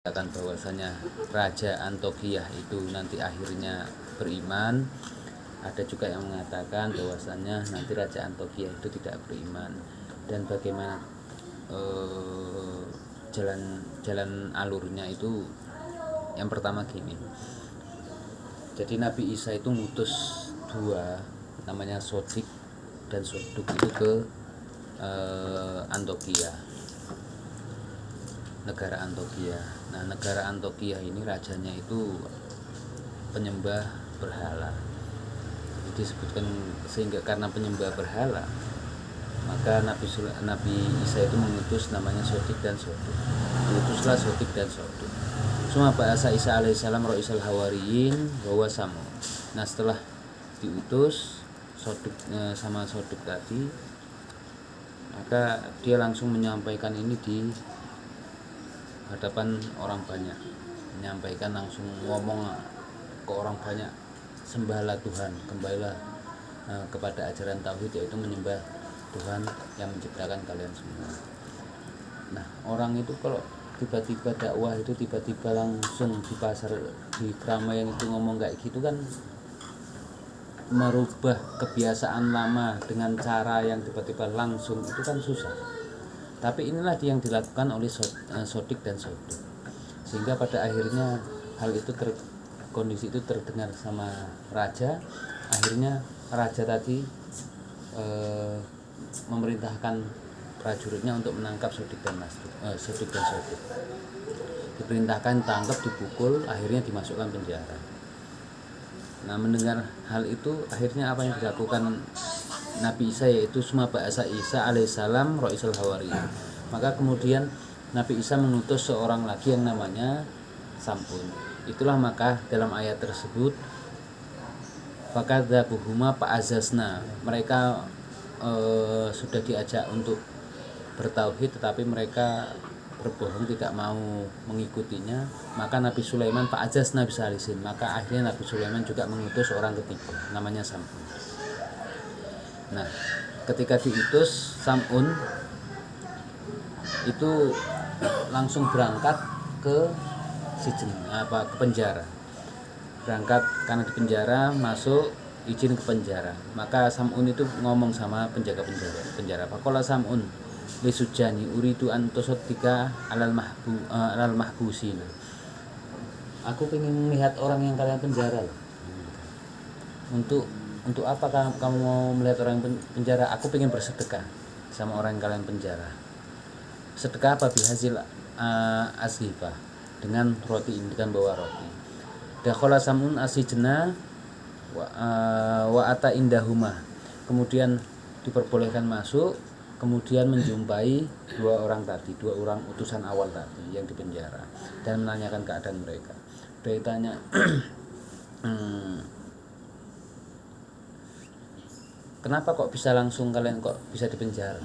akan bahwasanya Raja Antokiah itu nanti akhirnya beriman. Ada juga yang mengatakan bahwasanya nanti Raja Antokiah itu tidak beriman. Dan bagaimana jalan alurnya itu, yang pertama gini. Jadi Nabi Isa itu ngutus dua, namanya Sodik dan Soduk, itu ke Antokiah, negara Antokiah. Nah, negara Antokiah ini rajanya itu penyembah berhala. Disebutkan sehingga karena penyembah berhala, maka Nabi Isa itu mengutus namanya Sodik dan Soduk. Diutuslah Sodik dan Soduk. Suma ba'asa Isa alaihissalam ro'isal hawariyin wa samu. Nah, setelah diutus Soduk sama Soduk tadi, maka dia langsung menyampaikan ini di hadapan orang banyak, menyampaikan langsung ngomong ke orang banyak, sembahlah Tuhan, kembalilah kepada ajaran tauhid, yaitu menyembah Tuhan yang menciptakan kalian semua. Nah, orang itu kalau tiba-tiba dakwah itu tiba-tiba langsung di pasar, di keramaian itu ngomong kayak gitu kan, merubah kebiasaan lama dengan cara yang tiba-tiba langsung itu kan susah. Tapi inilah yang dilakukan oleh Sodik dan Soduk, sehingga pada akhirnya hal itu kondisi itu terdengar sama raja. Akhirnya raja tadi memerintahkan prajuritnya untuk menangkap Sodik dan Soduk. Diperintahkan tangkap, dipukul, akhirnya dimasukkan penjara. Nah, mendengar hal itu, akhirnya apa yang dilakukan Nabi Isa, yaitu suma ba'asa Isa alaihissalam ro'isal hawari. Maka kemudian Nabi Isa mengutus seorang lagi yang namanya Sam'un. Itulah maka dalam ayat tersebut fakadzabuhuma fa'azazna, mereka sudah diajak untuk bertauhid tetapi mereka berbohong, tidak mau mengikutinya. Maka Nabi Sulaiman fa'azazna bisalisin, maka akhirnya Nabi Sulaiman juga mengutus orang ketiga namanya Sam'un. Nah, ketika diutus Sam'un itu langsung berangkat ke ke penjara. Berangkat karena di penjara, masuk izin ke penjara. Maka Sam'un itu ngomong sama penjaga penjara. Faqala Sam'un li sujani uridu an tusaddiqa alal mahbusina. Aku ingin melihat orang yang kalian penjara loh. Untuk apa kamu mau melihat orang penjara? Aku ingin bersedekah sama orang yang kalian penjara. Sedekah apa? Bihazil asghifah, dengan roti, dengan bawa roti. Dakhala Sam'un asijna wa ata indahuma. Kemudian diperbolehkan masuk, kemudian menjumpai dua orang utusan awal tadi yang di penjara, dan menanyakan keadaan mereka. Dia tanya, kenapa kok bisa langsung kalian kok bisa dipenjara?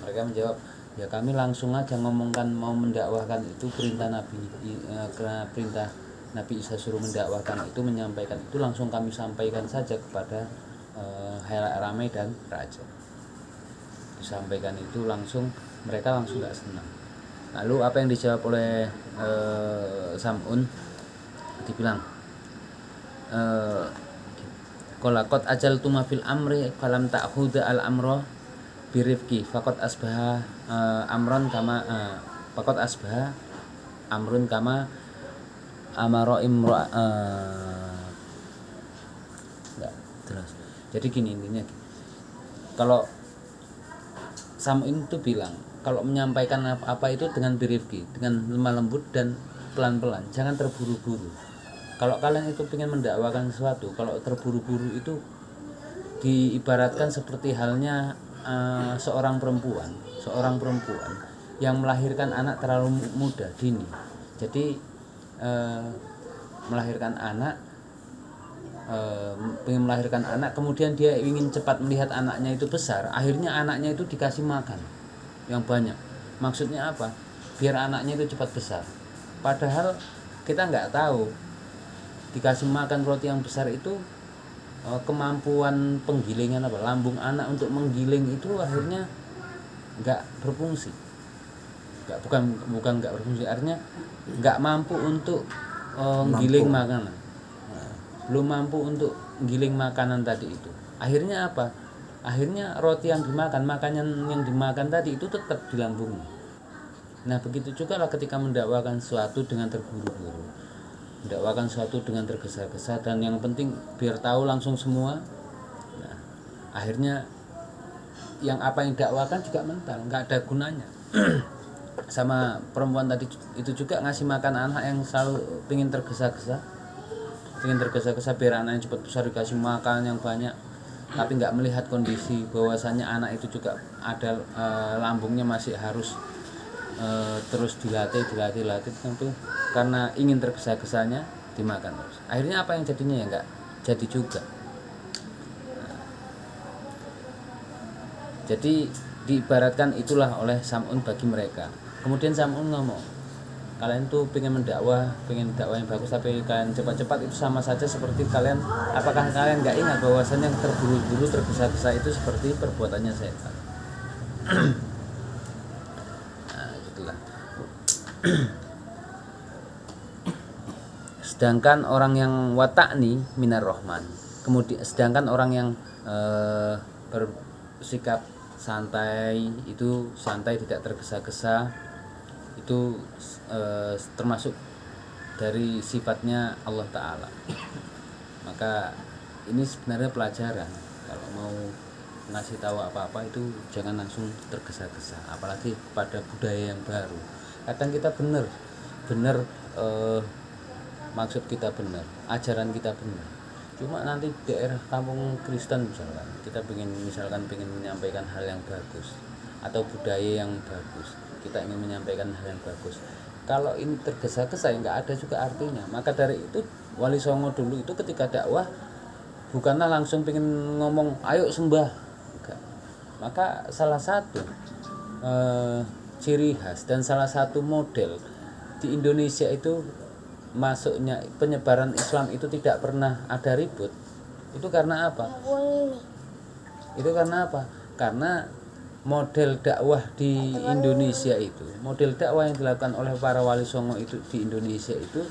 Mereka menjawab, ya kami langsung aja ngomongkan mau mendakwahkan itu, perintah Nabi Isa suruh mendakwahkan itu, menyampaikan itu, langsung kami sampaikan saja kepada halayak ramai dan raja. Disampaikan itu langsung, mereka langsung gak senang. Lalu apa yang dijawab oleh Sam'un? Dibilang, qolaqat ajaltuma fil amri falam ta'khudha al amra birifqi faqad asbaha amrun kama amara imra. Enggak terus. Jadi gini intinya, kalau Sam'un itu bilang, kalau menyampaikan apa itu dengan birifqi, dengan lemah lembut dan pelan-pelan, jangan terburu-buru. Kalau kalian itu ingin mendakwakan sesuatu, kalau terburu-buru itu diibaratkan seperti halnya seorang perempuan yang melahirkan anak terlalu muda, dini. Jadi ingin melahirkan anak, kemudian dia ingin cepat melihat anaknya itu besar, akhirnya anaknya itu dikasih makan yang banyak. Maksudnya apa? Biar anaknya itu cepat besar. Padahal kita nggak tahu dikasih makan roti yang besar itu kemampuan penggilingan lambung anak untuk menggiling itu akhirnya nggak berfungsi. bukan nggak berfungsi, artinya nggak mampu untuk giling makanan. Nah, belum mampu untuk giling makanan tadi itu. Akhirnya apa? Akhirnya roti yang dimakan, makanan yang dimakan tadi itu tetap di lambungnya. Nah, begitu juga lah ketika mendakwakan sesuatu dengan terburu-buru, mendakwakan sesuatu dengan tergesa-gesa, dan yang penting biar tahu langsung semua. Nah, akhirnya yang apa yang dakwakan juga mental, nggak ada gunanya. Sama perempuan tadi itu juga ngasih makan anak yang selalu pingin tergesa-gesa biar anaknya cepat besar, dikasih makan yang banyak, tapi nggak melihat kondisi bahwasanya anak itu juga ada lambungnya masih harus terus dilatih tentu karena ingin tergesa-gesanya dimakan terus. Akhirnya apa yang jadinya? Ya nggak jadi juga. Jadi diibaratkan itulah oleh Sam'un bagi mereka. Kemudian Sam'un ngomong, kalian tuh pengen dakwah yang bagus, tapi kalian cepat-cepat, itu sama saja seperti kalian, apakah kalian nggak ingat bahwasanya terburu-buru tergesa-gesa itu seperti perbuatannya setan. Nah, itulah. Sedangkan orang yang wata'ni minar rahman, kemudian sedangkan orang yang bersikap santai, itu santai tidak tergesa-gesa, itu termasuk dari sifatnya Allah Ta'ala. Maka ini sebenarnya pelajaran, kalau mau ngasih tahu apa-apa itu jangan langsung tergesa-gesa, apalagi pada budaya yang baru. Kadang kita benar maksud kita benar, ajaran kita benar, cuma nanti daerah kampung Kristen misalkan, kita misalkan pengen menyampaikan hal yang bagus atau budaya yang bagus, kita ingin menyampaikan hal yang bagus, kalau ini tergesa-gesa ya nggak ada juga artinya. Maka dari itu Wali Songo dulu itu ketika dakwah bukanlah langsung pengen ngomong ayo sembah, enggak. Maka salah satu ciri khas dan salah satu model di Indonesia itu masuknya penyebaran Islam itu tidak pernah ada ribut. Itu karena apa? Karena model dakwah di Indonesia itu, model dakwah yang dilakukan oleh para Wali Songo itu di Indonesia itu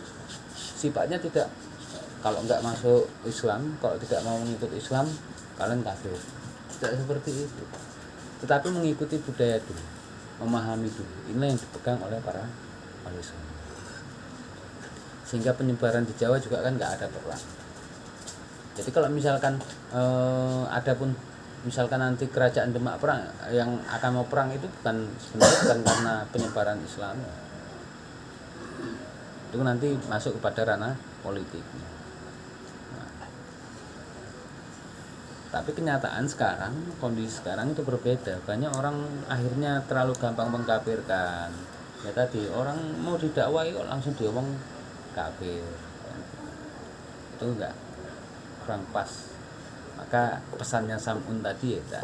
sifatnya tidak, kalau nggak masuk Islam, kalau tidak mau mengikut Islam, kalian kafir. Tidak seperti itu, tetapi mengikuti budaya dulu, memahami dulu. Inilah yang dipegang oleh para Wali Songo. Sehingga penyebaran di Jawa juga kan nggak ada perang. Jadi kalau misalkan adapun misalkan nanti kerajaan Demak perang, yang akan mau perang itu sebenarnya bukan karena penyebaran Islam, itu nanti masuk kepada ranah politik. Nah, tapi kenyataan sekarang, kondisi sekarang itu berbeda. Banyak orang akhirnya terlalu gampang mengkafirkan. Ya tadi orang mau didakwai kok langsung diomong kafir, itu enggak, kurang pas. Maka pesannya Sam'un tadi ya,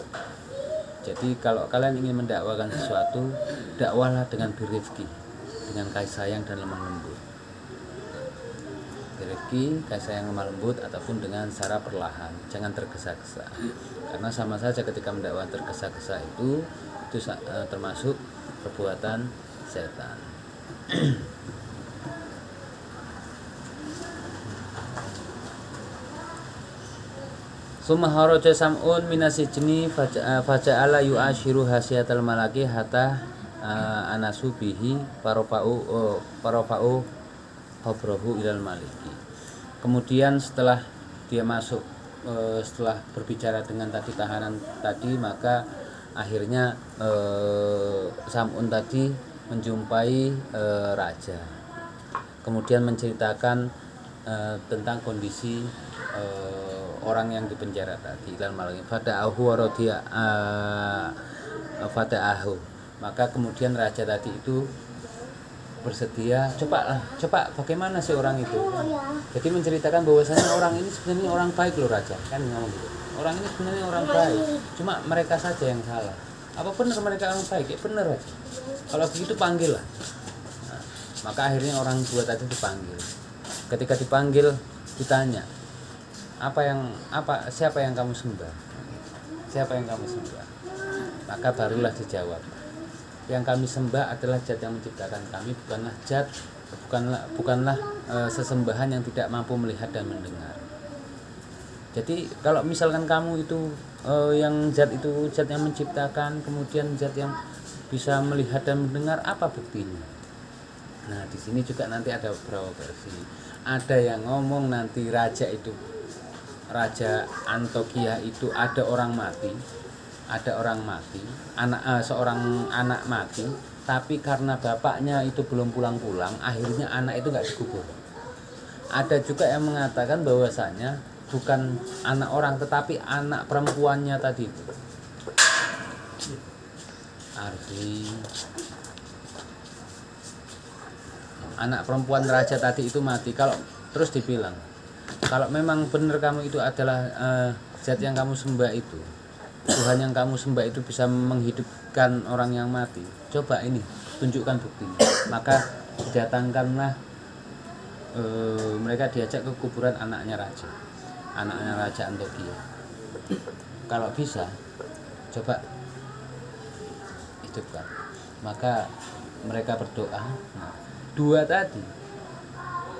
jadi kalau kalian ingin mendakwakan sesuatu, dakwahlah dengan birifki, dengan kasih sayang dan lemah lembut. Birifki, kasih sayang, lemah lembut, ataupun dengan cara perlahan, jangan tergesa-gesa. Karena sama saja ketika mendakwakan tergesa-gesa itu termasuk perbuatan setan. Summa haraja Sam'un minasijni faja'ala yu'ashiru hasiyatal malaki hatta anasu bihi parofa'u habrahu ilal maliki. Kemudian setelah dia masuk, setelah berbicara dengan tadi tahanan tadi, maka akhirnya Sam'un tadi menjumpai raja. Kemudian menceritakan tentang kondisi orang yang dipenjara tadi, ilal maliki fata'ahu waradiya fata'ahu. Maka kemudian raja tadi itu bersedia, coba bagaimana sih orang itu. Jadi menceritakan bahwasanya orang ini sebenarnya orang baik loh raja, kan ngomong gitu. Orang ini sebenarnya orang baik, cuma mereka saja yang salah. Apa benar mereka orang baik? Ya benar raja. Kalau begitu panggil lah. Nah, maka akhirnya orang tua tadi dipanggil. Ketika dipanggil ditanya, siapa yang kamu sembah? Siapa yang kamu sembah? Maka barulah dijawab, yang kami sembah adalah zat yang menciptakan kami, bukanlah sesembahan yang tidak mampu melihat dan mendengar. Jadi kalau misalkan kamu itu yang zat yang menciptakan, kemudian zat yang bisa melihat dan mendengar, apa buktinya? Nah, di sini juga nanti ada beberapa versi. Ada yang ngomong nanti Raja Antokia itu ada orang mati, seorang anak mati, tapi karena bapaknya itu belum pulang-pulang, akhirnya anak itu nggak dikubur. Ada juga yang mengatakan bahwasanya bukan anak orang tetapi anak perempuannya tadi itu. Arti anak perempuan raja tadi itu mati. Kalau terus dibilang, kalau memang benar kamu itu adalah zat yang kamu sembah itu, Tuhan yang kamu sembah itu bisa menghidupkan orang yang mati, coba ini tunjukkan buktinya. Maka datangkanlah mereka diajak ke kuburan anaknya Raja Antokia. Kalau bisa coba hidupkan. Maka mereka berdoa. Nah, dua tadi,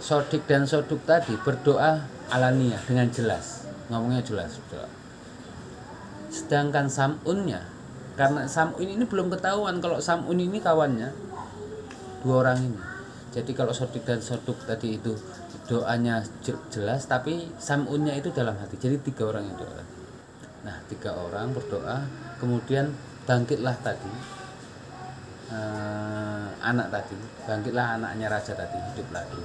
Sodik dan Soduk tadi berdoa alania dengan jelas, ngomongnya jelas. Sedangkan Sam'unnya, karena Sam'un ini belum ketahuan kalau Sam'un ini kawannya dua orang ini. Jadi kalau Sodik dan Soduk tadi itu doanya jelas, tapi Sam'unnya itu dalam hati. Jadi 3 orang yang doa. Nah, 3 orang berdoa, kemudian bangkitlah tadi bangkitlah anaknya Raja tadi, hidup lagi.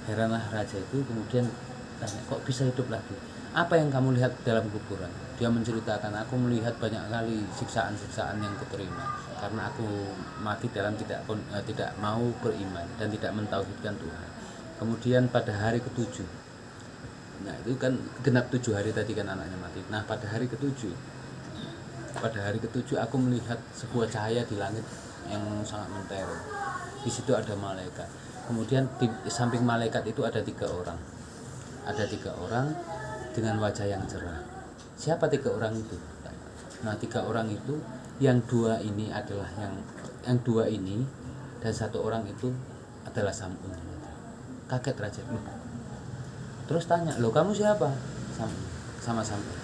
Heranlah Raja itu, kemudian tanya, kok bisa hidup lagi? Apa yang kamu lihat dalam kuburan? Dia menceritakan, aku melihat banyak kali siksaan-siksaan yang kuterima karena aku mati dalam tidak mau beriman dan tidak mentauhidkan Tuhan. Kemudian pada hari ke-7, nah itu kan genap 7 hari tadi kan anaknya mati. Nah pada hari ke-7 aku melihat sebuah cahaya di langit yang sangat mentereng. Di situ ada malaikat. Kemudian di samping malaikat itu ada 3 orang. Ada 3 orang dengan wajah yang cerah. Siapa 3 orang itu? Nah 3 orang itu, yang 2 ini adalah yang 2 ini, dan 1 orang itu adalah Sam'un. Kaget Raja. Terus tanya, loh kamu siapa? Sama Sam'un.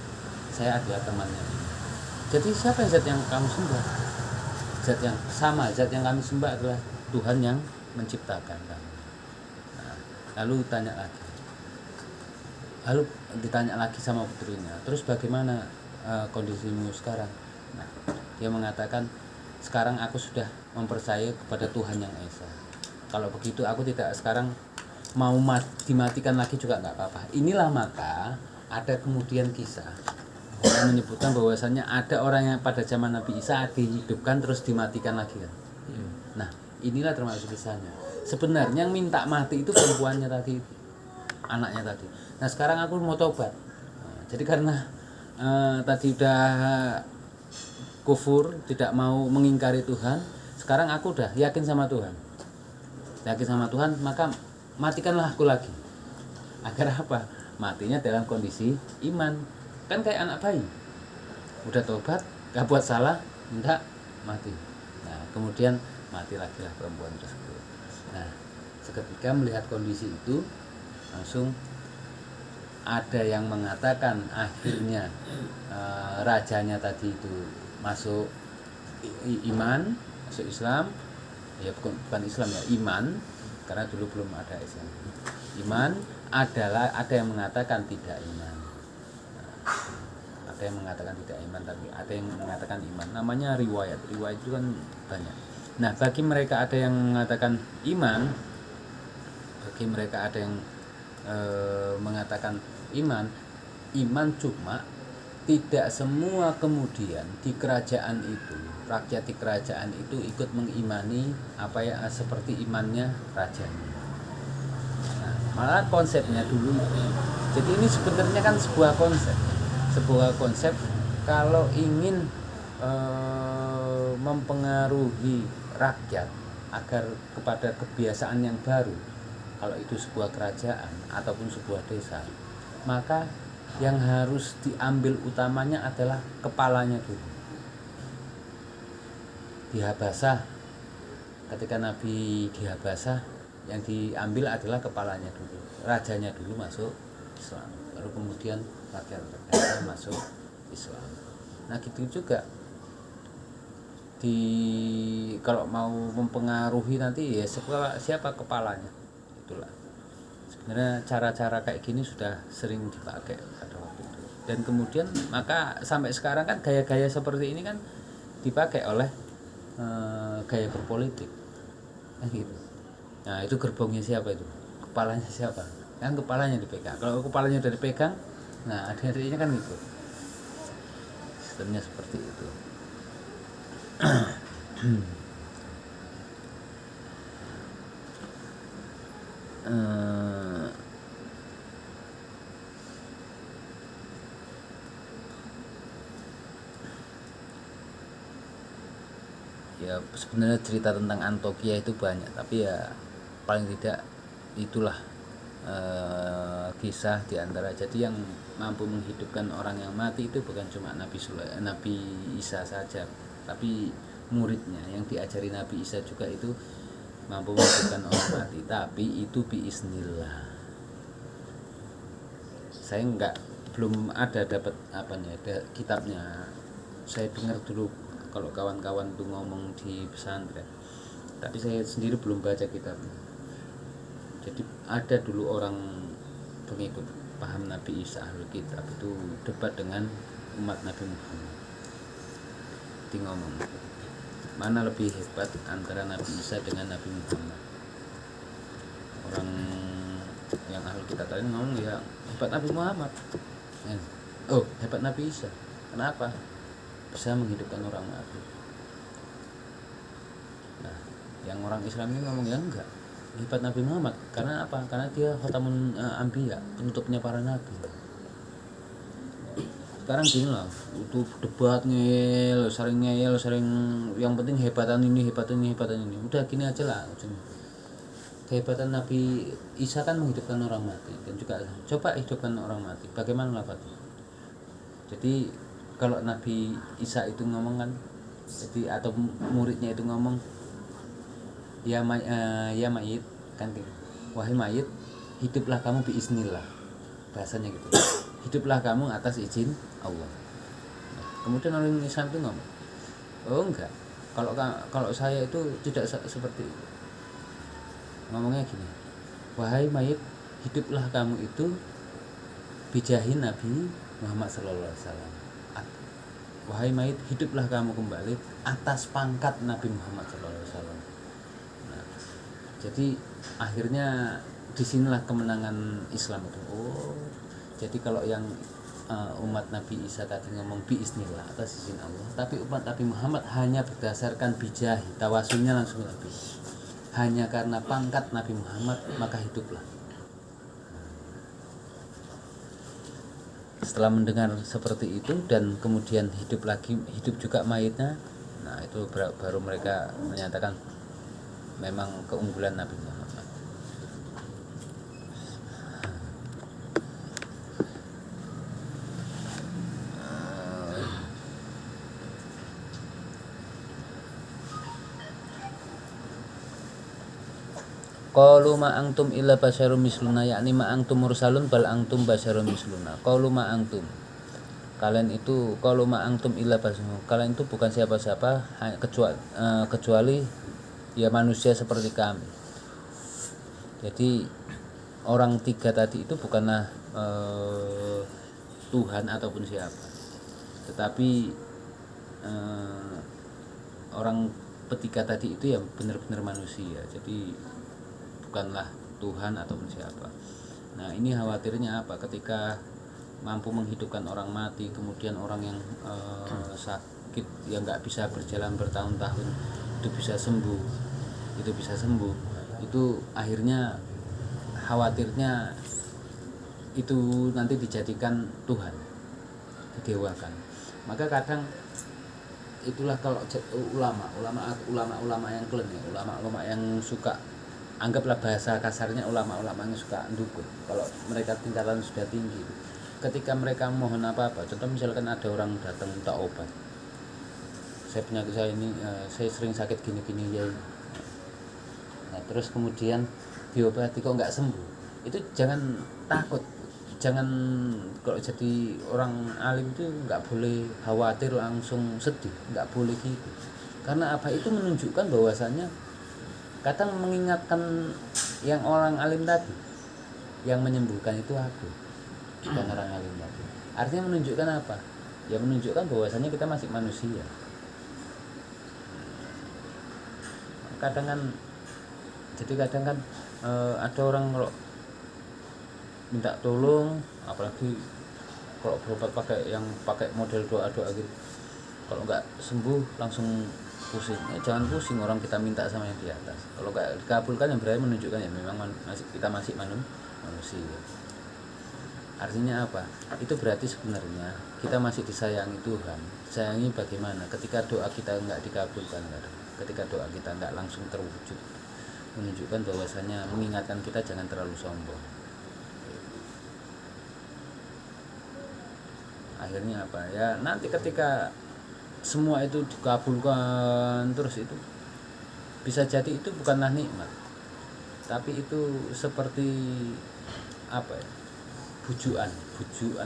Saya adalah temannya. Jadi siapa zat yang kamu sembah? Zat yang kami sembah adalah Tuhan yang menciptakan kami. Nah, lalu ditanya lagi sama putrinya, terus bagaimana kondisimu sekarang? Nah, dia mengatakan, sekarang aku sudah mempercayai kepada Tuhan yang Esa. Kalau begitu aku tidak sekarang mau dimatikan lagi juga nggak apa-apa. Inilah maka ada kemudian kisah yang menyebutkan bahwasannya ada orang yang pada zaman Nabi Isa dihidupkan terus dimatikan lagi kan. Nah, inilah termasuk kisahnya. Sebenarnya yang minta mati itu perempuannya tadi, anaknya tadi. Nah sekarang aku mau tobat. Jadi karena tadi udah kufur, tidak mau mengingkari Tuhan, sekarang aku udah yakin sama Tuhan, maka matikanlah aku lagi. Agar apa? Matinya dalam kondisi iman. Kan kayak anak bayi, udah tobat, gak buat salah, enggak mati. Nah kemudian mati lagi lah perempuan tersebut. Nah seketika melihat kondisi itu, langsung ada yang mengatakan akhirnya rajanya tadi itu masuk iman, masuk Islam. Ya bukan Islam ya, iman, karena dulu belum ada Islam. Iman adalah, ada yang mengatakan tidak iman. Ada yang mengatakan tidak iman, tapi ada yang mengatakan iman. Namanya riwayat itu kan banyak. Nah bagi mereka ada yang mengatakan iman, bagi mereka ada yang mengatakan iman cuma tidak semua kemudian di kerajaan itu, rakyat di kerajaan itu ikut mengimani seperti imannya rajanya. Nah, malah konsepnya dulu. Jadi ini sebenarnya kan sebuah konsep kalau ingin mempengaruhi rakyat agar kepada kebiasaan yang baru. Kalau itu sebuah kerajaan ataupun sebuah desa, maka yang harus diambil utamanya adalah kepalanya dulu. di Habasah. Ketika Nabi di Habasah, yang diambil adalah kepalanya dulu, rajanya dulu masuk Islam, baru kemudian rakyat-rakyatnya masuk Islam. Nah gitu juga kalau mau mempengaruhi nanti ya siapa kepalanya, itulah sebenarnya cara-cara kayak gini sudah sering dipakai pada waktu itu. Dan kemudian maka sampai sekarang kan gaya-gaya seperti ini kan dipakai oleh gaya berpolitik gitu. Nah itu gerbongnya siapa itu, kepalanya siapa, kan kepalanya dipegang. Kalau kepalanya udah dipegang, nah adik-adiknya kan gitu, sistemnya seperti itu. Ya sebenarnya cerita tentang Antokia itu banyak, tapi ya paling tidak itulah kisah diantara. Jadi yang mampu menghidupkan orang yang mati itu bukan cuma Nabi Isa saja, tapi muridnya yang diajari Nabi Isa juga itu mampu menghidupkan orang mati, tapi itu biiznillah. Saya belum ada dapat kitabnya. Saya dengar dulu kalau kawan-kawan tuh ngomong di pesantren, tapi saya sendiri belum baca kitabnya. Jadi ada dulu orang pengikut paham Nabi Isa Ahlul Kitab itu debat dengan umat Nabi Muhammad. Dia ngomong, mana lebih hebat antara Nabi Isa dengan Nabi Muhammad? Orang yang Ahlul Kitab tadi ngomong ya hebat Nabi Muhammad. Oh hebat Nabi Isa, kenapa? Bisa menghidupkan orang mati. Nah yang orang Islam ini ngomong ya enggak, hebat Nabi Muhammad. Karena apa? Karena dia khatamun anbiya, penutupnya para nabi. Sekarang gini lah, itu debat sering yang penting hebatan ini. Udah gini aja lah. Kehebatan Nabi Isa kan menghidupkan orang mati, dan juga coba hidupkan orang mati. Bagaimana lafadznya? Jadi kalau Nabi Isa itu ngomong kan, jadi atau muridnya itu ngomong, ya mayit kan gitu. Wahai mayit, hiduplah kamu biiznillah. Bahasanya gitu. Hiduplah kamu atas izin Allah. Kemudian orang Islam itu ngomong, oh enggak, kalau saya itu tidak seperti itu. Ngomongnya gini, wahai mayit, hiduplah kamu itu bijahin Nabi Muhammad SAW. Wahai mayit, hiduplah kamu kembali atas pangkat Nabi Muhammad SAW. Nah, jadi akhirnya disinilah kemenangan Islam itu. Oh, jadi kalau yang umat Nabi Isa tadi ngomong biiznillah atas izin Allah, tapi umat Nabi Muhammad hanya berdasarkan bijahi, tawasulnya langsung Nabi. Hanya karena pangkat Nabi Muhammad maka hiduplah. Setelah mendengar seperti itu dan kemudian hidup juga mayitnya, nah itu baru mereka menyatakan memang keunggulan Nabi Muhammad. Qalu ma antum illa basyarum misluna, yakni ma antum mursalun bal antum basyarum misluna. Qalu ma antum, kalian itu, qalu ma antum illa basyarum, kalian itu bukan siapa-siapa kecuali ya manusia seperti kami. Jadi orang tiga tadi itu bukanlah Tuhan ataupun siapa, tetapi orang ketiga tadi itu ya benar-benar manusia. Jadi bukanlah Tuhan ataupun siapa. Nah ini khawatirnya apa, ketika mampu menghidupkan orang mati, kemudian orang yang sakit yang nggak bisa berjalan bertahun-tahun itu bisa sembuh, itu akhirnya khawatirnya itu nanti dijadikan Tuhan, didewakan. Maka kadang itulah kalau ulama yang keren ya, ulama yang suka, anggaplah bahasa kasarnya ulama-ulama yang suka dukun. Kalau mereka tingkatan sudah tinggi, ketika mereka mohon apa-apa, contoh misalkan ada orang datang minta obat, saya penyakit saya ini, saya sering sakit gini-gini ya. Nah terus kemudian diobati kok nggak sembuh, itu jangan takut, jangan, kalau jadi orang alim itu nggak boleh khawatir langsung sedih, nggak boleh gitu. Karena apa, itu menunjukkan bahwasannya kadang mengingatkan yang orang alim tadi, yang menyembuhkan itu aku, bukan orang alim tadi. Artinya menunjukkan apa? Ya menunjukkan bahwasannya kita masih manusia. Kadang kan, jadi kadang kan ada orang kalau minta tolong, apalagi kalau berobat pakai model doa-doa gitu, kalau nggak sembuh langsung pusing. Jangan pusing, orang kita minta sama yang di atas. Kalau nggak dikabulkan, yang berarti menunjukkan ya memang kita masih manusia. Artinya apa? Itu berarti sebenarnya kita masih disayangi Tuhan. Sayangi bagaimana? Ketika doa kita nggak dikabulkan, ketika doa kita nggak langsung terwujud, menunjukkan bahwasanya mengingatkan kita jangan terlalu sombong. Akhirnya apa ya, nanti ketika semua itu dikabulkan terus, itu bisa jadi itu bukanlah nikmat, tapi itu seperti apa ya, bujuan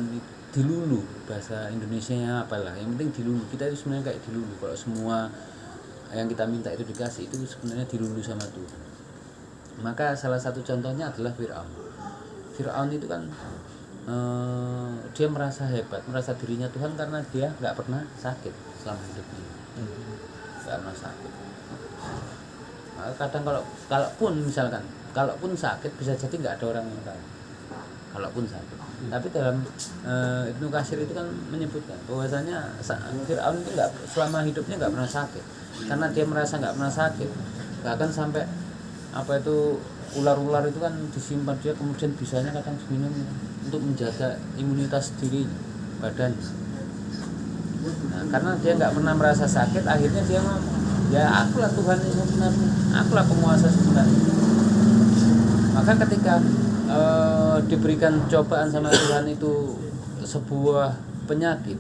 itu dilulu, bahasa Indonesianya apalah, yang penting dilulu. Kita itu sebenarnya kayak dilulu. Kalau semua yang kita minta itu dikasih, itu sebenarnya dilulu sama Tuhan. Maka salah satu contohnya adalah Fir'aun itu kan dia merasa hebat, merasa dirinya Tuhan karena dia nggak pernah sakit selama hidupnya, nggak pernah sakit. Maka kadang kalaupun sakit, bisa jadi nggak ada orang yang tahu kalaupun sakit. Tapi dalam Ibnu Katsir itu kan menyebutkan bahwasanya Fir'aun itu nggak, selama hidupnya nggak pernah sakit, karena dia merasa nggak pernah sakit. Bahkan sampai apa itu, ular-ular itu kan disimpan dia, kemudian bisanya kadang diminum untuk menjaga imunitas diri badan. Nah, karena dia nggak pernah merasa sakit, akhirnya dia ngomong, ya akulah Tuhan yang sebenarnya, akulah penguasa sebenarnya. Maka ketika diberikan cobaan sama Tuhan itu sebuah penyakit,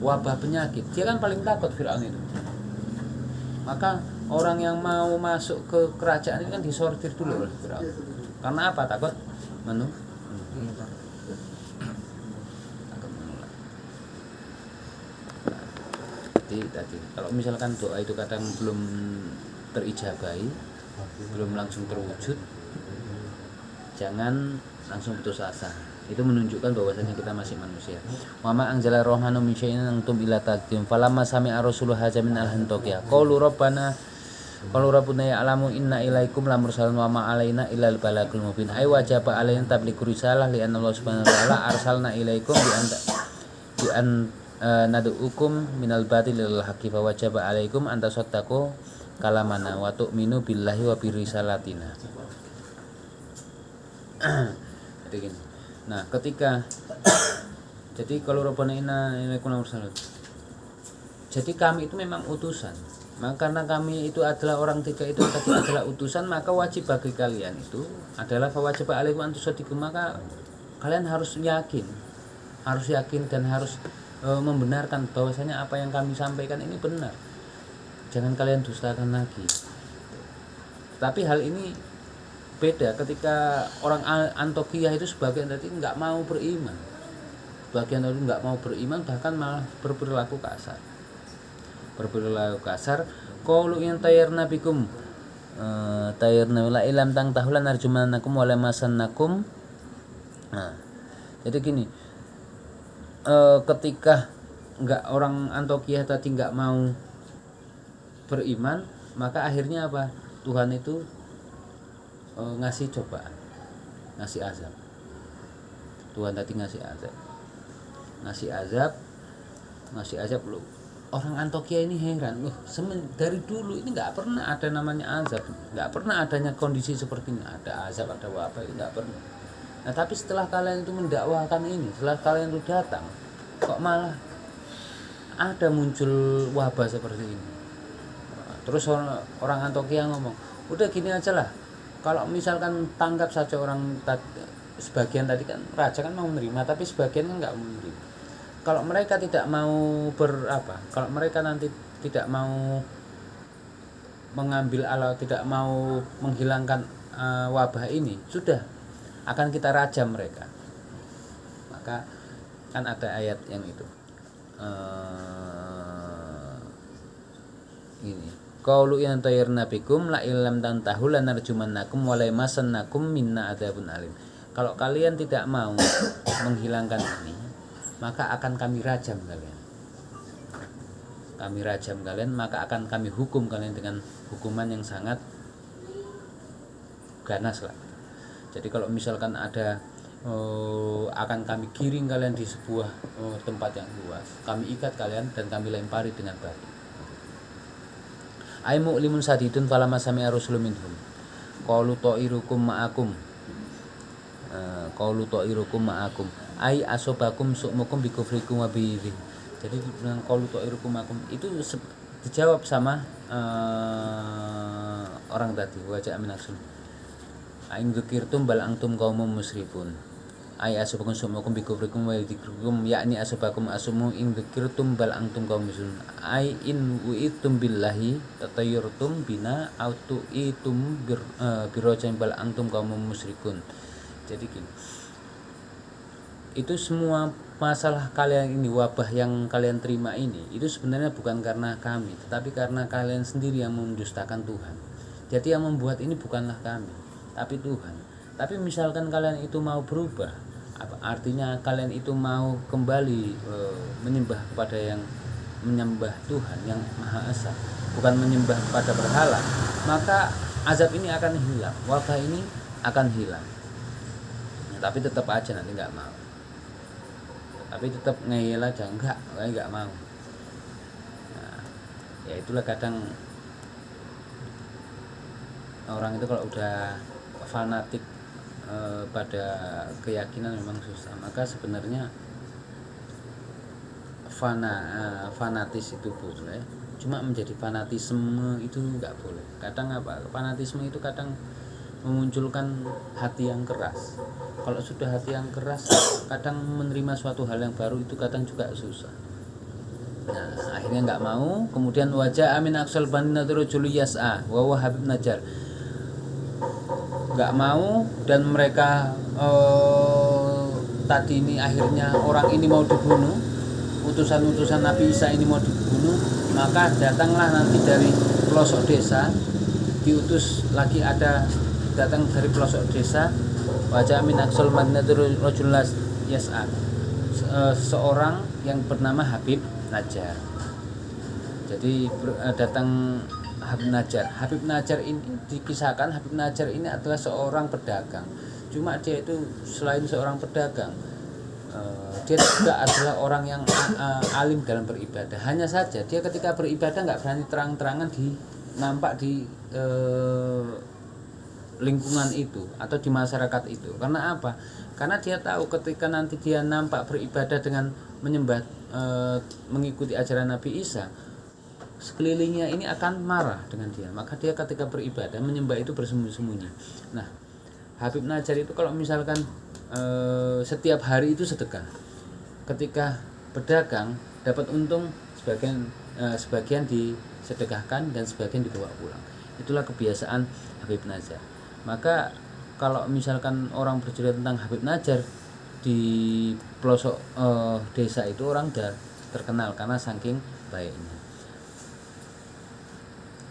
wabah penyakit, dia kan paling takut Fir'aun itu. Maka orang yang mau masuk ke kerajaan ini kan disortir dulu oleh Fir'aun. Karena apa? Takut menular. Jadi tadi kalau misalkan doa itu kadang belum terijabahi, belum langsung terwujud, jangan langsung putus asa. Itu menunjukkan bahwasanya kita masih manusia. Wa ma anzala rahmanu min syai'in antum ila taqdim falamma sami'a rasulullah hazamin al-hantaqiyah qalu rabbana ya'lamu inna ilaikum lamursalun wa ma alaina illal balagul mubin ay wajaba alaina tablighur risalah li anna Allah subhanahu wa ta'ala arsalna ilaikum bi an nad'ukum minal batil lil haqqi fa wajaba alaikum an tasaddaqu kalamana wa tu'minu billahi wa bi risalatina. Jadi gini. Nah, ketika jadi kalau Rabbana inna ilaikum lamursalun, jadi kami itu memang utusan. Maka karena kami itu adalah orang tiga itu tadi adalah utusan, maka wajib bagi kalian itu adalah wajib alaikum an tusaddiqu, maka kalian harus yakin dan harus membenarkan bahwasanya apa yang kami sampaikan ini benar. Jangan kalian dustakan lagi. Tapi hal ini beda ketika orang Antiokhia itu sebagian tadi nggak mau beriman, bahkan malah berperilaku kasar. Qaulu in tayyarna bikum tayyarna la ilam tang tahulan arjumanakum wa lamasannakum. Nah, jadi gini, ketika orang Antiokhia tadi nggak mau beriman, maka akhirnya apa? Tuhan itu ngasih cobaan, ngasih azab. Tuhan tadi ngasih azab loh. Orang Antiokhia ini heran, loh, dari dulu ini nggak pernah ada namanya azab, nggak pernah adanya kondisi seperti ini, ada azab, ada wabah, itu nggak pernah. Nah tapi setelah kalian itu mendakwakan ini, setelah kalian itu datang, kok malah ada muncul wabah seperti ini. Terus orang Antiokhia ngomong, udah gini aja lah, kalau misalkan tangkap saja orang sebagian tadi kan raja kan mau menerima, tapi sebagian kan nggak mau menerima. Kalau mereka tidak mau kalau mereka nanti tidak mau mengambil atau tidak mau menghilangkan wabah ini, sudah akan kita rajam mereka. Maka kan ada ayat yang itu ini, qaulu in tayyarna bikum la illam tantahu lanarjumannakum wa la yamassannakum minna adzabun alim. Kalau kalian tidak mau menghilangkan ini, maka akan kami rajam kalian. Kami rajam kalian, maka akan kami hukum kalian dengan hukuman yang sangat ganas lah. Jadi kalau misalkan ada akan kami giring kalian di sebuah tempat yang luas, kami ikat kalian dan kami lempari dengan batu. Ai mu'limun sadidun falamma sami'a rasulun minhum qalu ta'irukum ma'akum ai asobakum su'mukum bi kufrikum wa bi. Jadi dengan qalu ta'irukum ma'akum itu dijawab sama orang tadi, wajah amin aksun aing dzikirtum bal antum qaumum musrifun ay asabakum sumukum bi kufrikum wa dzikrukum yakni asabakum asumu ing dzikirtum bal antum qaum muslimun ay in uitum billahi tatayyurtum bina autu itum birojan bal antum qaum musyrikun. Jadi gini, itu semua masalah kalian ini, wabah yang kalian terima ini, itu sebenarnya bukan karena kami, tetapi karena kalian sendiri yang mendustakan Tuhan. Jadi yang membuat ini bukanlah kami, tapi Tuhan. Tapi misalkan kalian itu mau berubah, artinya kalian itu mau kembali menyembah kepada yang menyembah Tuhan yang Maha Esa, bukan menyembah kepada berhala, maka azab ini akan hilang, wabah ini akan hilang. Tapi tetap aja nanti nggak mau, tapi tetap ngeyel aja, nggak mau. Nah, ya itulah kadang orang itu kalau udah fanatik pada keyakinan memang susah. Maka sebenarnya fanatis itu boleh, cuma menjadi fanatisme itu nggak boleh. Kadang fanatisme itu kadang memunculkan hati yang keras. Kalau sudah hati yang keras, kadang menerima suatu hal yang baru itu kadang juga susah. Nah, akhirnya nggak mau. Kemudian wajah amin aksal banina rajul yas'a wa Habib Najjar, nggak mau, dan mereka tadi ini akhirnya orang ini mau dibunuh, utusan Nabi Isa ini mau dibunuh. Maka datanglah nanti dari pelosok desa, diutus lagi, ada datang dari pelosok desa, wajah min aksal madinatul rajul yas'a, seorang yang bernama Habib Najjar. Jadi datang Habib Najjar. Habib Najjar ini dikisahkan, Habib Najjar ini adalah seorang pedagang. Cuma dia itu selain seorang pedagang, dia juga adalah orang yang alim dalam beribadah. Hanya saja dia ketika beribadah nggak berani terang-terangan nampak di lingkungan itu atau di masyarakat itu. Karena apa? Karena dia tahu ketika nanti dia nampak beribadah dengan menyembah mengikuti ajaran Nabi Isa, sekelilingnya ini akan marah dengan dia. Maka dia ketika beribadah menyembah itu bersembunyi-sembunyi. Nah, Habib Najjar itu kalau misalkan setiap hari itu sedekah. Ketika berdagang dapat untung, sebagian disedekahkan dan sebagian dibawa pulang. Itulah kebiasaan Habib Najjar. Maka kalau misalkan orang bercerita tentang Habib Najjar di pelosok desa itu, orang udah terkenal karena saking baiknya.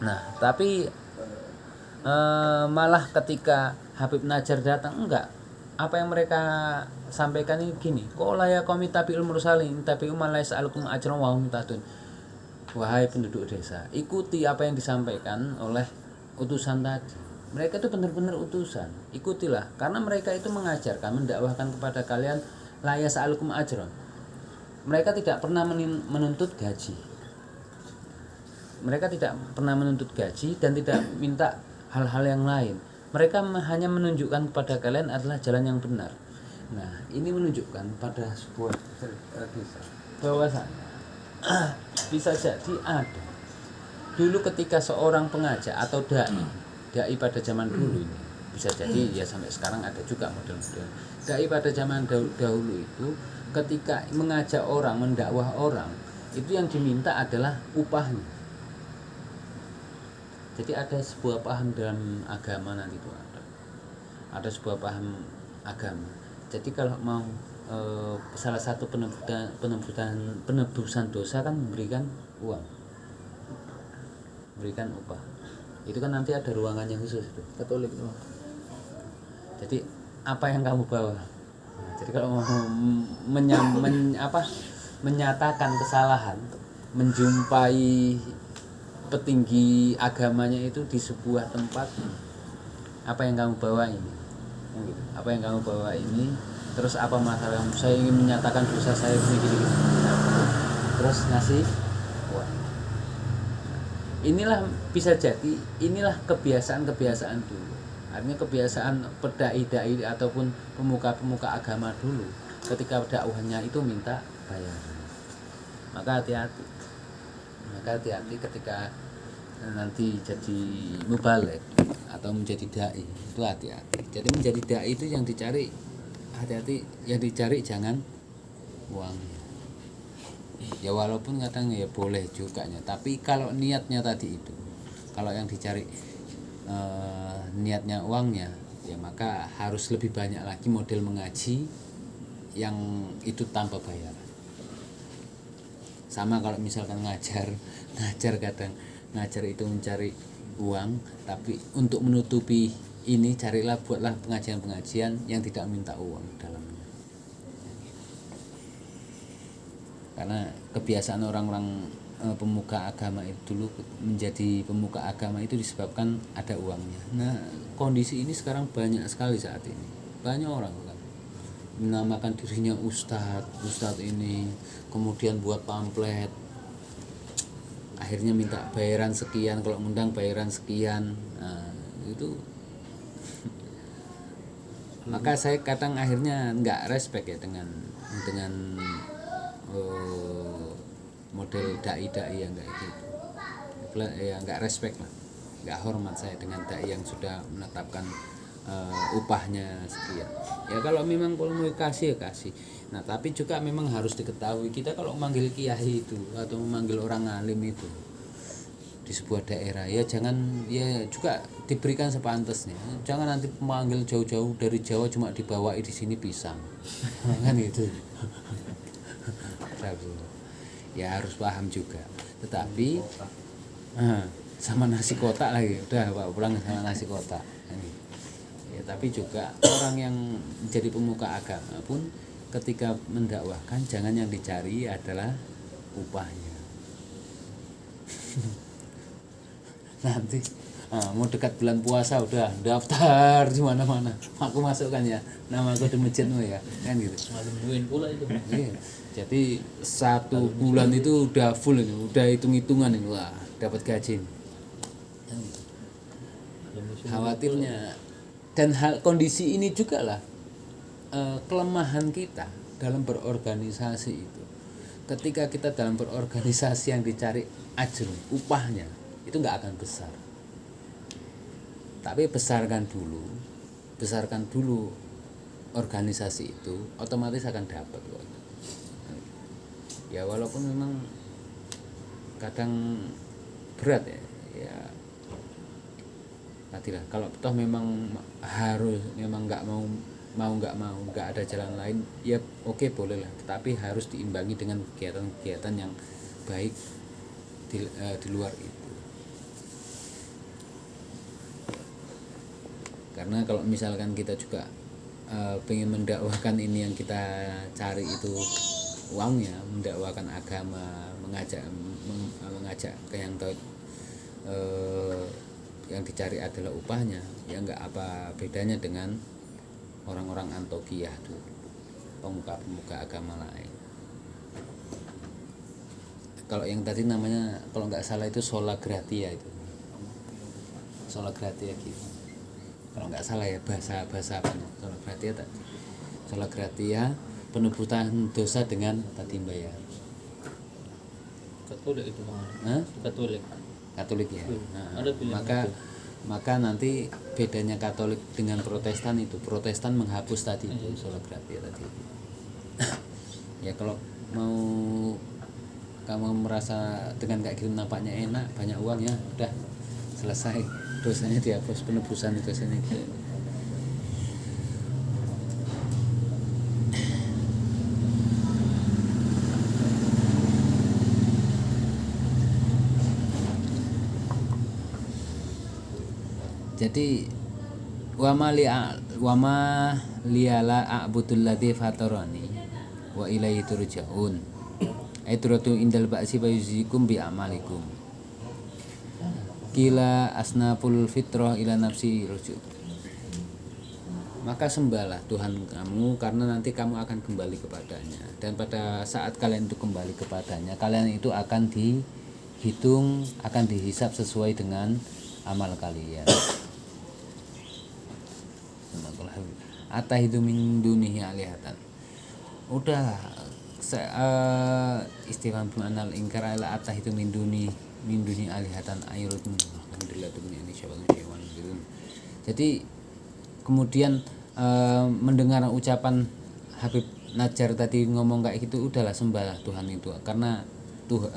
Nah, tapi malah ketika Habib Najjar datang, enggak. Apa yang mereka sampaikan ini gini, qala ya qaumi tabi'ul mursalin tabi'u man laysa alukum ajran wa hum muhtadun. Wahai penduduk desa, ikuti apa yang disampaikan oleh utusan tadi. Mereka itu benar-benar utusan, ikutilah, karena mereka itu mengajarkan, mendakwahkan kepada kalian la yas'alukum ajran. Mereka tidak pernah menuntut gaji. Mereka tidak pernah menuntut gaji dan tidak minta hal-hal yang lain. Mereka hanya menunjukkan kepada kalian adalah jalan yang benar. Nah, ini menunjukkan pada sebuah kisah bahwasanya bisa jadi ada dulu ketika seorang pengajak atau dai pada zaman dulu ini, bisa jadi ya sampai sekarang ada juga model-model dai pada zaman dahulu itu, ketika mengajak orang, mendakwah orang, itu yang diminta adalah upahnya. Jadi ada sebuah paham dalam agama nanti itu ada sebuah paham agama. Jadi kalau mau salah satu penebusan dosa kan memberikan uang, memberikan upah. Itu kan nanti ada ruangannya khusus itu. Katolik itu. Jadi apa yang kamu bawa? Jadi kalau mau menyatakan kesalahan, menjumpai petinggi agamanya itu di sebuah tempat, apa yang kamu bawa ini? Apa yang kamu bawa ini? Terus apa masalah kamu? Saya ingin menyatakan dosa saya begini. Terus ngasih uang. Inilah bisa jadi inilah kebiasaan dulu. Artinya kebiasaan dai ataupun pemuka agama dulu ketika dakwahnya itu minta bayaran. Maka hati-hati ketika nanti jadi mubalek atau menjadi dai, itu hati-hati. Jadi menjadi dai itu yang dicari, hati-hati, yang dicari jangan uangnya. Ya walaupun kadang ya boleh juga ya, tapi kalau niatnya tadi itu, kalau yang dicari niatnya uangnya, ya maka harus lebih banyak lagi model mengaji yang itu tanpa bayaran. Sama kalau misalkan ngajar kadang ngajar itu mencari uang, tapi untuk menutupi ini buatlah pengajian yang tidak minta uang dalamnya. Karena kebiasaan orang-orang pemuka agama itu dulu menjadi pemuka agama itu disebabkan ada uangnya. Nah, kondisi ini sekarang banyak sekali saat ini. Banyak orang kan menamakan dirinya ustadz ini, kemudian buat pamflet, akhirnya minta bayaran sekian, kalau ngundang bayaran sekian. Nah, itu maka saya kadang akhirnya nggak respect ya dengan model dai yang kayak gitu. Ya nggak respect lah, nggak hormat saya dengan dai yang sudah menetapkan upahnya sekian. Ya kalau memang mau kasih ya kasih. Nah tapi juga memang harus diketahui, kita kalau memanggil kiai itu atau memanggil orang alim itu di sebuah daerah, ya jangan, ya juga diberikan sepantasnya. Jangan nanti memanggil jauh-jauh dari Jawa cuma dibawa di sini pisang kan gitu. Ya harus paham juga, tetapi sama nasi kotak lagi, udah bawa pulang sama nasi kotak. Ya tapi juga orang yang menjadi pemuka agama pun ketika mendakwahkan jangan yang dicari adalah upahnya. Nanti mau dekat bulan puasa udah daftar di mana-mana, aku masukkan ya nama aku di masjidmu ya kan gitu. Nungguin pula itu. Iya. Jadi 1 bulan itu udah full ini, udah hitung-hitungan ini, wah dapat gaji. Khawatirnya dan kondisi ini juga lah kelemahan kita dalam berorganisasi itu. Ketika kita dalam berorganisasi yang dicari ajr, upahnya itu nggak akan besar. Tapi besarkan dulu organisasi itu, otomatis akan dapat kok. Ya walaupun memang kadang berat ya tadilah kalau toh memang harus, memang nggak ada jalan lain, ya oke, boleh lah, tapi harus diimbangi dengan kegiatan-kegiatan yang baik di luar itu. Karena kalau misalkan kita juga pengen mendakwahkan ini yang kita cari itu uangnya, mendakwakan agama, mengajak ke yang tahu yang dicari adalah upahnya, ya nggak apa bedanya dengan orang-orang Antokiyah tuh, pemuka agama lain. Kalau yang tadi namanya kalau nggak salah itu Sola Gratia gitu, kalau nggak salah ya bahasa apa Sola Gratia tadi. Sola Gratia, penebusan dosa dengan tadi bayar. Katolik itu Katolik ya. Nah, maka nanti bedanya Katolik dengan Protestan itu, Protestan menghapus tadi itu Sola Gratia tadi. Ya kalau mau kamu merasa dengan kayak gitu nampaknya enak, banyak uang, ya udah selesai dosanya dihapus, penebusan dosanya gitu. Jadi wama liyala a'budul ladzi fatarani wa ilaihi turja'un. Aituratu indal ba'si bayuzikum bi amalikum. Kila asnaful fitrah ila nafsi rujuk. Maka sembahlah Tuhan kamu karena nanti kamu akan kembali kepadanya. Dan pada saat kalian itu kembali kepadanya, kalian itu akan dihitung, akan dihisap sesuai dengan amal kalian. Atahidu min dunihi alihatan. Udah istifham bimanal ingkar ala atahidu min duni alihatan ayrutun. Alhamdulillah dunia ini syabang syaiwan. Jadi kemudian mendengar ucapan Habib Najjar tadi ngomong kayak gitu, udahlah sembahlah Tuhan itu karena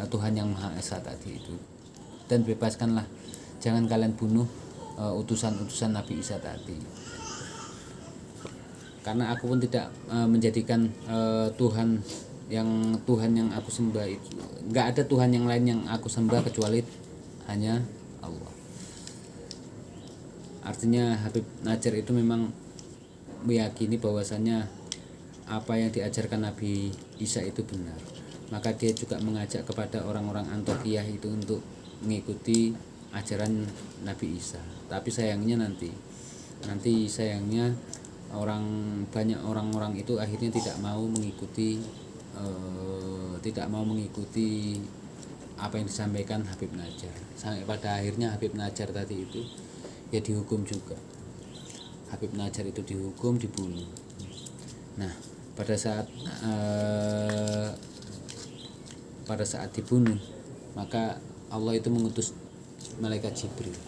Tuhan yang Maha Esa tadi itu, dan bebaskanlah, jangan kalian bunuh utusan-utusan Nabi Isa tadi. Karena aku pun tidak menjadikan Tuhan yang aku sembah itu, nggak ada Tuhan yang lain yang aku sembah kecuali hanya Allah. Artinya Habib Najjar itu memang meyakini bahwasannya apa yang diajarkan Nabi Isa itu benar. Maka dia juga mengajak kepada orang-orang Antiokhia itu untuk mengikuti ajaran Nabi Isa. Tapi sayangnya nanti banyak orang-orang itu akhirnya tidak mau mengikuti apa yang disampaikan Habib Najjar. Sampai pada akhirnya Habib Najjar tadi itu ya dihukum juga. Habib Najjar itu dihukum, dibunuh. Nah, pada saat dibunuh, maka Allah itu mengutus malaikat Jibril.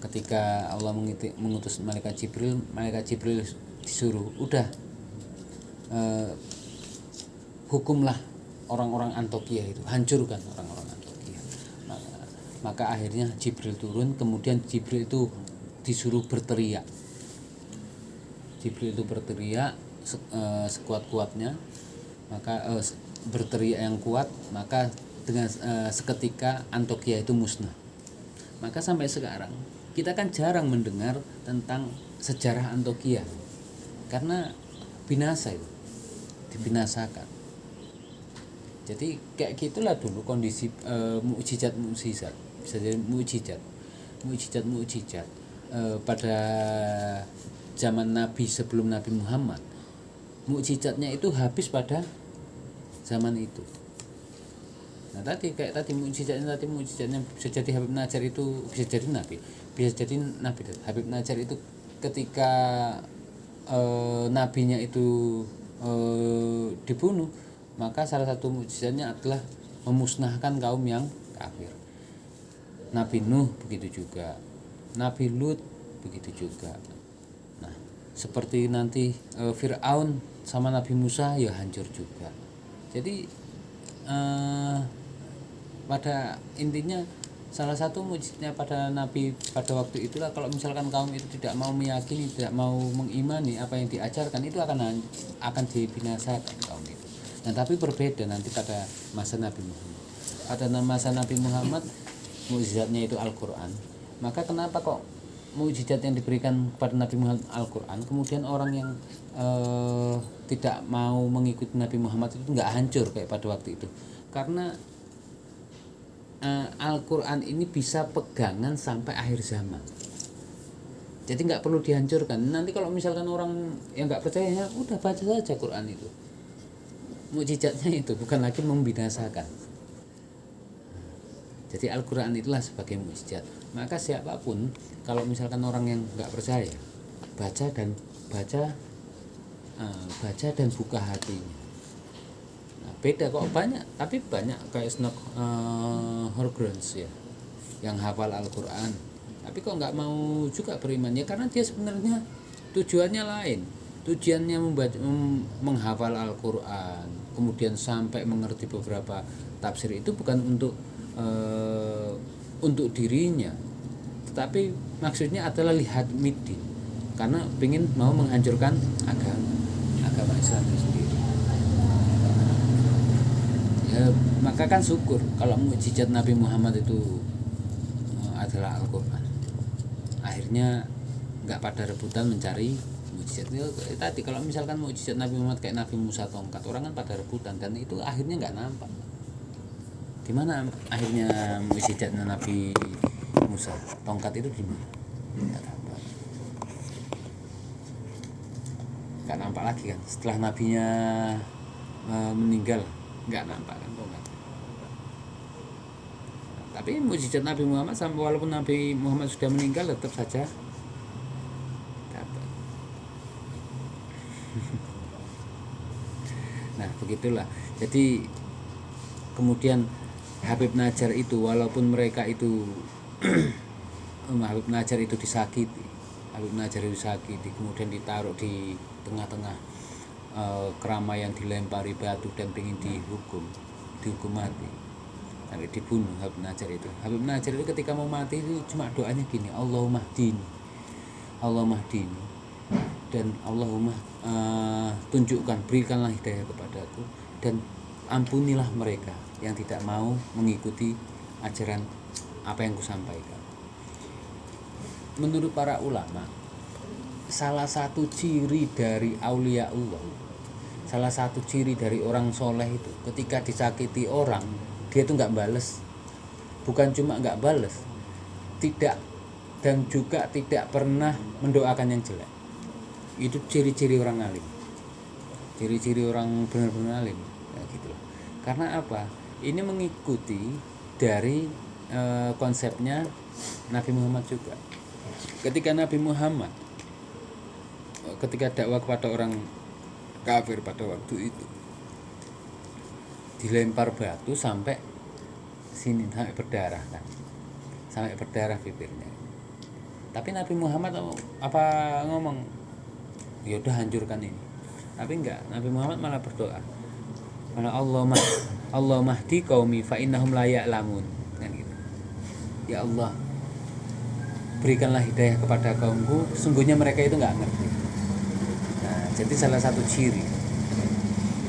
Ketika Allah mengutus malaikat Jibril disuruh, udah hukumlah orang-orang Antiokhia itu, hancurkan orang-orang Antiokhia. Maka akhirnya Jibril turun, kemudian Jibril itu disuruh berteriak. Sekuat-kuatnya, maka berteriak yang kuat, maka dengan seketika Antiokhia itu musnah. Maka sampai sekarang kita kan jarang mendengar tentang sejarah Antiokhia karena binasa itu, dibinasakan. Jadi kayak gitulah dulu kondisi mukjizat bisa jadi mukjizat pada zaman Nabi sebelum Nabi Muhammad. Mukjizatnya itu habis pada zaman itu. Nah tadi mukjizatnya bisa jadi Habib Najjar itu bisa jadi nabi. Habib Najjar itu ketika nabinya itu dibunuh, maka salah satu mukjizatnya adalah memusnahkan kaum yang kafir. Nabi Nuh begitu juga, Nabi Lut begitu juga. Nah seperti nanti Fir'aun sama Nabi Musa ya hancur juga. Jadi pada intinya salah satu mujizatnya pada Nabi pada waktu itulah, kalau misalkan kaum itu tidak mau meyakini, tidak mau mengimani apa yang diajarkan, itu akan dibinasakan kaum itu. Nah tapi berbeda nanti pada masa Nabi Muhammad. Pada masa Nabi Muhammad mujizatnya itu Al-Quran. Maka kenapa kok mujizat yang diberikan kepada Nabi Muhammad Al-Quran, kemudian orang yang tidak mau mengikuti Nabi Muhammad itu nggak hancur kayak pada waktu itu? Karena Al-Quran ini bisa pegangan sampai akhir zaman. Jadi nggak perlu dihancurkan. Nanti kalau misalkan orang yang nggak percaya, ya udah baca saja Quran itu. Mukjizatnya itu bukan lagi membinasakan. Jadi Al-Quran itulah sebagai mukjizat. Maka siapapun, kalau misalkan orang yang nggak percaya, baca dan buka hatinya. Nah, beda kok banyak kayak Snock Horgrons ya, yang hafal Al-Quran, tapi kok nggak mau juga beriman ya, karena dia sebenarnya tujuannya lain. Tujuannya menghafal Al-Quran, kemudian sampai mengerti beberapa tafsir itu bukan untuk dirinya, tetapi maksudnya adalah lihat midin, karena ingin mau menghancurkan agama Islam itu sendiri. Ya, maka kan syukur kalau mukjizat Nabi Muhammad itu adalah Al-Quran. Akhirnya nggak pada rebutan mencari mukjizat. Tadi kalau misalkan mukjizat Nabi Muhammad kayak Nabi Musa tongkat, orang kan pada rebutan dan itu akhirnya nggak nampak. Di mana akhirnya mukjizatnya Nabi Musa tongkat itu di mana? Nggak nampak. Nggak nampak lagi kan setelah nabinya meninggal, nggak nampak kan tongkat. Tapi mukjizat Nabi Muhammad walaupun Nabi Muhammad sudah meninggal tetap saja dapat. Nah begitulah. Jadi kemudian Habib Najjar itu walaupun mereka itu Habib Najjar itu disakiti, kemudian ditaruh di tengah-tengah keramaian, dilempari batu dan ingin dihukum mati sampai dibunuh Habib Najjar itu. Habib Najjar itu ketika mau mati itu cuma doanya gini, Allahumma hdini dan Allahumma tunjukkan, berikanlah hidayah kepadaku dan ampunilah mereka yang tidak mau mengikuti ajaran apa yang kusampaikan. Menurut para ulama, salah satu ciri dari auliaullah, salah satu ciri dari orang soleh itu ketika disakiti orang, dia itu nggak bales. Bukan cuma nggak bales, tidak, dan juga tidak pernah mendoakan yang jelek. Itu ciri-ciri orang alim, ciri-ciri orang benar-benar alim, ya gitu. Karena apa? Ini mengikuti dari konsepnya Nabi Muhammad juga. Ketika Nabi Muhammad ketika dakwah kepada orang kafir pada waktu itu, dilempar batu sampai sini, sampai berdarah kan, sampai berdarah bibirnya. Tapi Nabi Muhammad apa ngomong, ya udah hancurkan ini. Tapi enggak, Nabi Muhammad malah berdoa, malah Allah mahdi qaumi fa innahum la ya'lamun, kan gitu. Ya Allah, berikanlah hidayah kepada kaumku, sungguhnya mereka itu enggak ngerti. Nah, jadi salah satu ciri.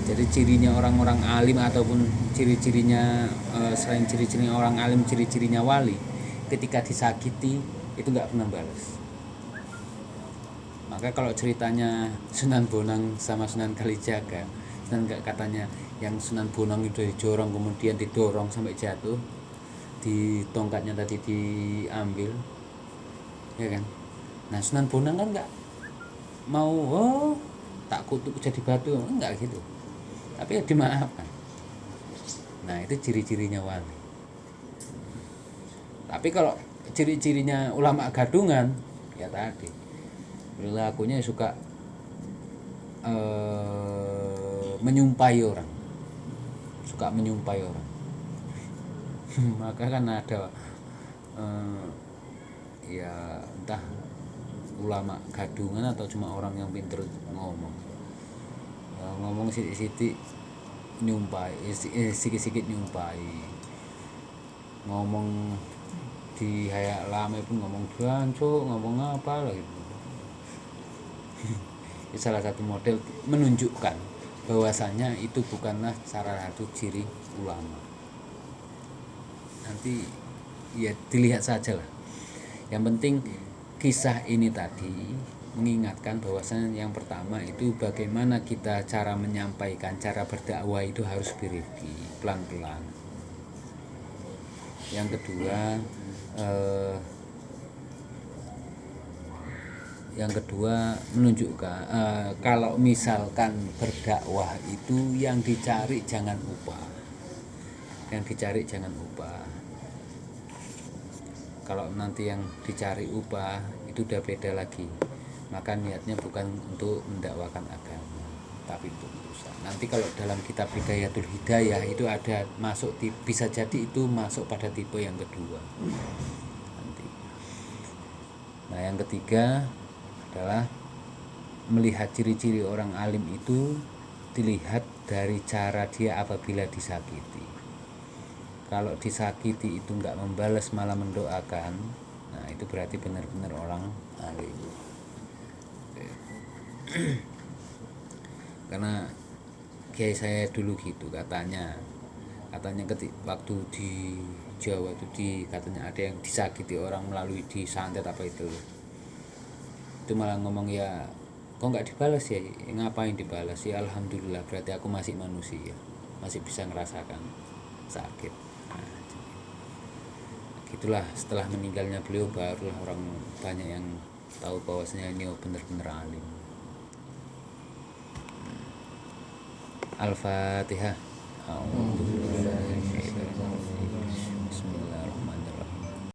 Jadi cirinya orang-orang alim ataupun ciri-cirinya selain ciri-cirinya orang alim, ciri-cirinya wali, ketika disakiti itu enggak pernah balas. Maka kalau ceritanya Sunan Bonang sama Sunan Kalijaga, katanya yang Sunan Bonang itu dijorong kemudian didorong sampai jatuh, di tongkatnya tadi diambil, ya kan. Nah Sunan Bonang kan nggak mau tak kutuk jadi batu, enggak gitu, tapi ya dimaafkan. Nah itu ciri-cirinya wali. Tapi kalau ciri-cirinya ulama gadungan, ya tadi perilakunya suka menyumpai orang. Maka kan ada ya entah ulama gadungan atau cuma orang yang pinter ngomong, ya, ngomong sidik-sidik nyumpai, sikit-sikit nyumpai, ngomong di hayak lame pun ngomong gancuk, ngomong apa lah gitu. Itu salah satu model menunjukkan bahwasanya itu bukanlah salah satu ciri ulama. Nanti ya dilihat saja lah. Yang penting kisah ini tadi mengingatkan bahwasanya yang pertama itu bagaimana kita cara menyampaikan, cara berdakwah itu harus berifki, pelan-pelan. Yang kedua menunjukkan kalau misalkan berdakwah itu yang dicari jangan upah. Kalau nanti yang dicari upah itu udah beda lagi. Maka niatnya bukan untuk mendakwakan agama, tapi untuk usaha. Nanti kalau dalam kitab Hidayatul Hidayah itu ada masuk, bisa jadi itu masuk pada tipe yang kedua. Nanti. Nah, yang ketiga adalah melihat ciri-ciri orang alim itu dilihat dari cara dia apabila disakiti. Kalau disakiti itu nggak membalas malah mendoakan, nah itu berarti benar-benar orang alim. Karena kiai saya dulu gitu katanya waktu di Jawa itu katanya ada yang disakiti orang melalui disantet apa itu malah ngomong, ya kok nggak dibalas ya, ngapain dibalas ya, alhamdulillah berarti aku masih manusia, masih bisa ngerasakan sakit. Nah, gitulah, setelah meninggalnya beliau barulah orang banyak yang tahu bahwasanya ini benar-benar alim. Al-Fatihah.